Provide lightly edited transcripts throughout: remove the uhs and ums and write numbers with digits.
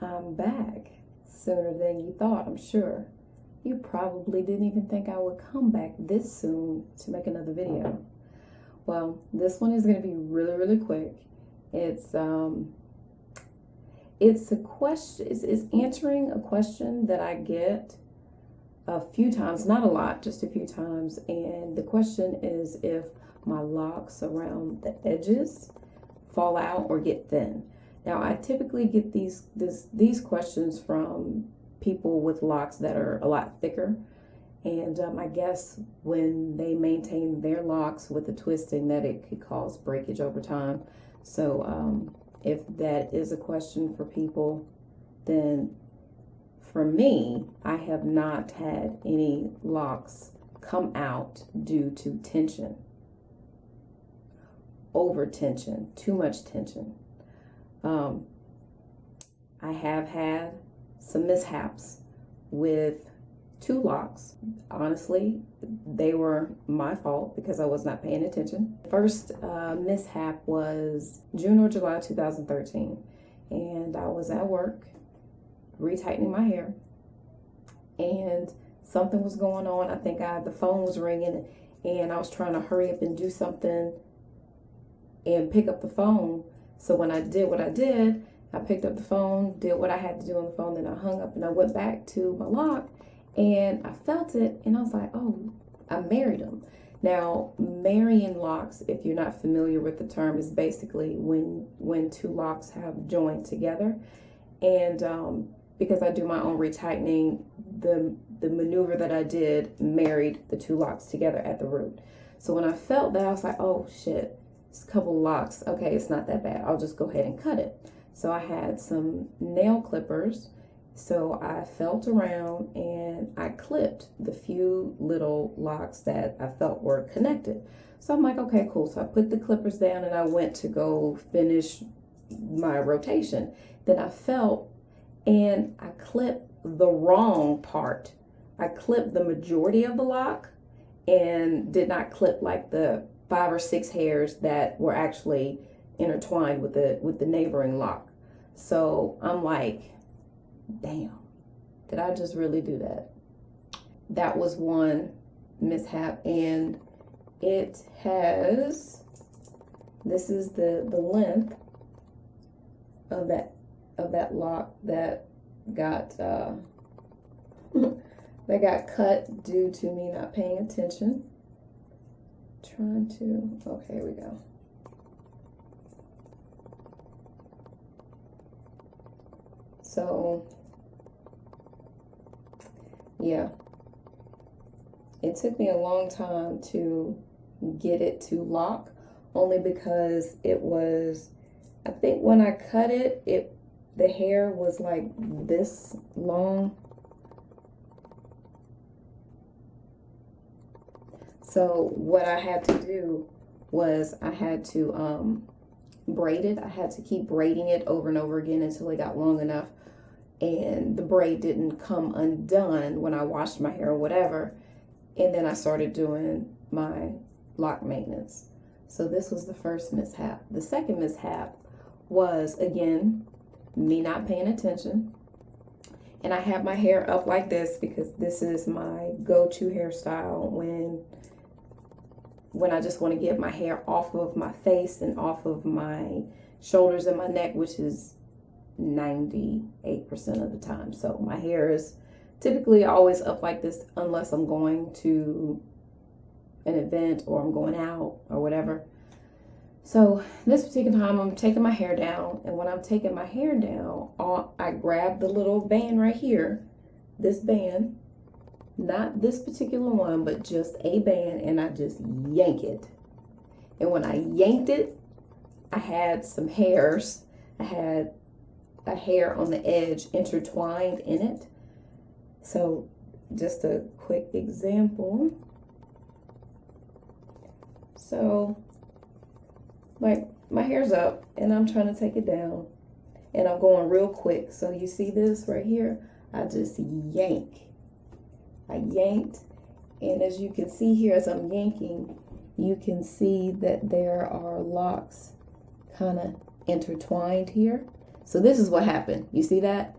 I'm back sooner than you thought, I'm sure. You probably didn't even think I would come back this soon to make another video. Well, this one is going to be really, really quick. It's a question, it's answering a question that I get a few times, not a lot, just a few times. And the question is if my locks around the edges fall out or get thin. Now, I typically get these questions from people with locks that are a lot thicker. And I guess when they maintain their locks with the twisting, that it could cause breakage over time. So if that is a question for people, then for me, I have not had any locks come out due to tension, over tension, too much tension. I have had some mishaps with 2 locks. Honestly, they were my fault because I was not paying attention. First mishap was June or July 2013, and I was at work retightening my hair, and something was going on. I think the phone was ringing, and I was trying to hurry up and do something and pick up the phone. So when I did what I did, I picked up the phone, did what I had to do on the phone, then I hung up and I went back to my lock and I felt it and I was like, oh, I married them. Now, marrying locks, if you're not familiar with the term, is basically when 2 locks have joined together. And because I do my own retightening, the maneuver that I did married the 2 locks together at the root. So when I felt that, I was like, oh shit, it's a couple locks. Okay, it's not that bad. I'll just go ahead and cut it. So I had some nail clippers. So I felt around and I clipped the few little locks that I felt were connected. So I'm like, okay, cool. So I put the clippers down and I went to go finish my rotation. Then I felt and I clipped the wrong part. I clipped the majority of the lock and did not clip like the 5 or 6 hairs that were actually intertwined with the neighboring lock. So I'm like, damn, did I just really do that? That was one mishap, and it has, this is the length of that lock that got that got cut due to me not paying attention. Okay, here we go. So, yeah, it took me a long time to get it to lock, only because it was, I think when I cut it, the hair was like this long. So what I had to do was I had to braid it. I had to keep braiding it over and over again until it got long enough and the braid didn't come undone when I washed my hair or whatever. And then I started doing my lock maintenance. So this was the first mishap. The second mishap was, again, me not paying attention. And I have my hair up like this because this is my go-to hairstyle when I just want to get my hair off of my face and off of my shoulders and my neck, which is 98% of the time. So my hair is typically always up like this unless I'm going to an event or I'm going out or whatever. So this particular time I'm taking my hair down, and when I'm taking my hair down, I grab the little band right here, this band, not this particular one, but just a band, and I just yank it. And when I yanked it, I had some hairs. I had a hair on the edge intertwined in it. So just a quick example. So like my hair's up and I'm trying to take it down and I'm going real quick. So you see this right here? I just yank. I yanked, and as you can see here, as I'm yanking, you can see that there are locks kind of intertwined here. So this is what happened. You see that?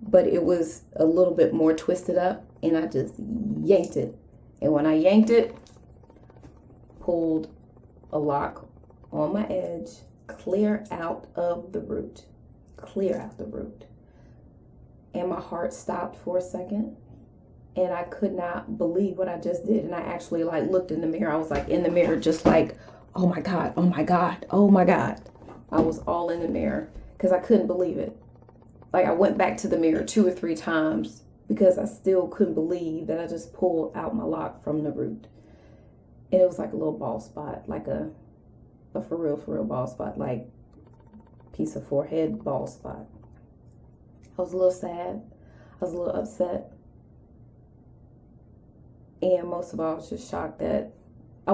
But it was a little bit more twisted up, and I just yanked it. And when I yanked it, pulled a lock on my edge, clear out of the root. Clear out the root. And my heart stopped for a second. And I could not believe what I just did. And I actually looked in the mirror. I was in the mirror, just oh my God, oh my God, oh my God. I was all in the mirror because I couldn't believe it. I went back to the mirror 2 or 3 times because I still couldn't believe that I just pulled out my lock from the root. And it was like a little bald spot, like a for real bald spot, like piece of forehead bald spot. I was a little sad. I was a little upset. And most of all, I was just shocked that I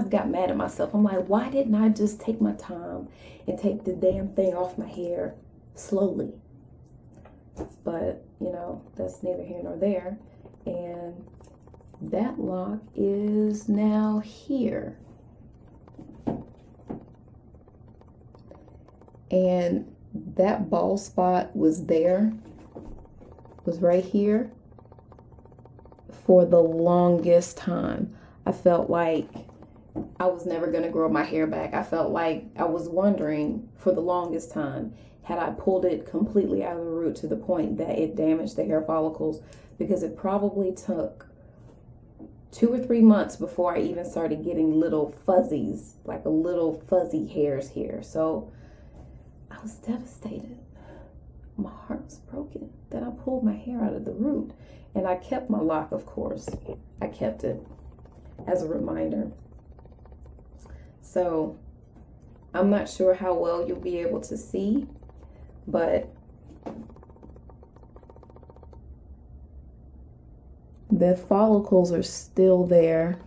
got mad at myself. I'm like, why didn't I just take my time and take the damn thing off my hair slowly? But, that's neither here nor there. And that lock is now here. And that bald spot was right here for the longest time. I felt like I was never going to grow my hair back. I felt like I was wondering for the longest time, had I pulled it completely out of the root to the point that it damaged the hair follicles, because it probably took 2 or 3 months before I even started getting little fuzzies, like a little fuzzy hairs here. So I was devastated. My heart was broken that I pulled my hair out of the root. And I kept my lock, of course. I kept it as a reminder. So I'm not sure how well you'll be able to see, but the follicles are still there.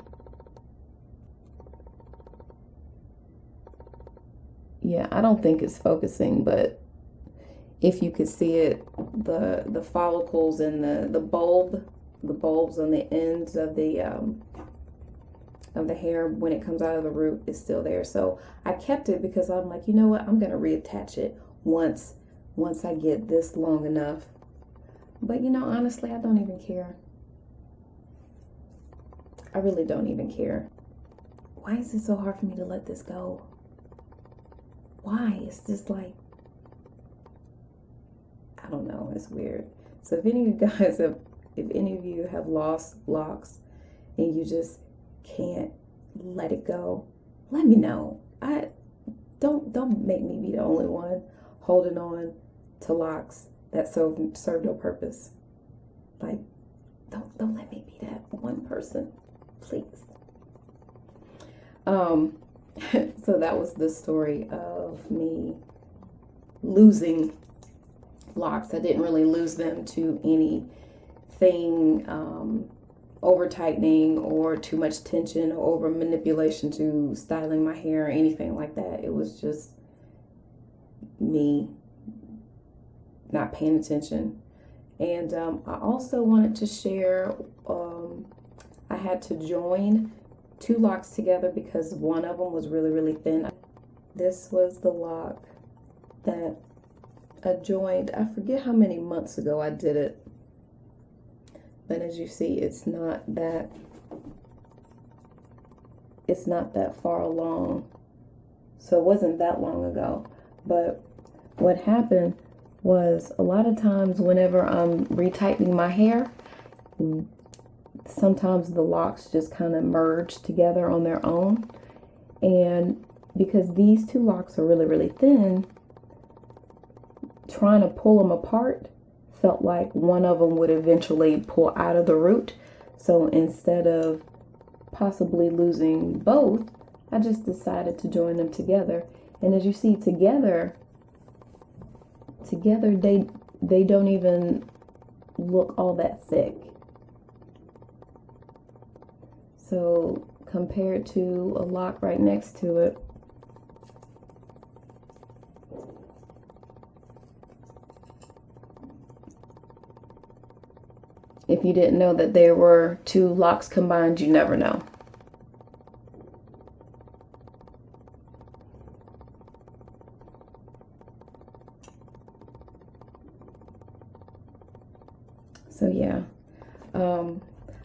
Yeah, I don't think it's focusing, but if you could see it, the follicles and the bulbs on the ends of the hair when it comes out of the root is still there. So I kept it because I'm like, you know what? I'm gonna reattach it once I get this long enough. But honestly, I don't even care. I really don't even care. Why is it so hard for me to let this go? Why? It's just I don't know. It's weird. So if any of you have lost locks and you just can't let it go, let me know. Don't make me be the only one holding on to locks that serve no purpose. Don't let me be that one person, please. So that was the story of me losing locks. I didn't really lose them to anything over tightening or too much tension or over manipulation to styling my hair or anything like that. It was just me not paying attention. And I also wanted to share, I had to join 2 locks together because one of them was really, really thin. This was the lock that I joined. I forget how many months ago I did it. And as you see, it's not that far along. So it wasn't that long ago. But what happened was a lot of times whenever I'm retightening my hair, sometimes the locks just kind of merge together on their own. And because these 2 locks are really, really thin, trying to pull them apart felt like one of them would eventually pull out of the root. So instead of possibly losing both, I just decided to join them together. And as you see, together they don't even look all that thick. So compared to a lock right next to it, if you didn't know that there were 2 locks combined, you never know. So yeah,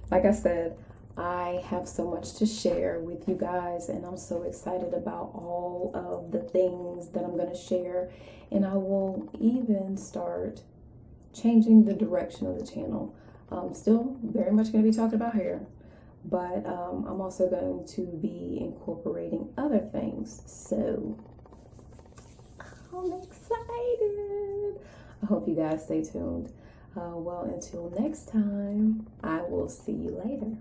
like I said, I have so much to share with you guys, and I'm so excited about all of the things that I'm going to share. And I will even start changing the direction of the channel. Still very much going to be talking about hair, but I'm also going to be incorporating other things. So I'm excited. I hope you guys stay tuned. Well, until next time, I will see you later.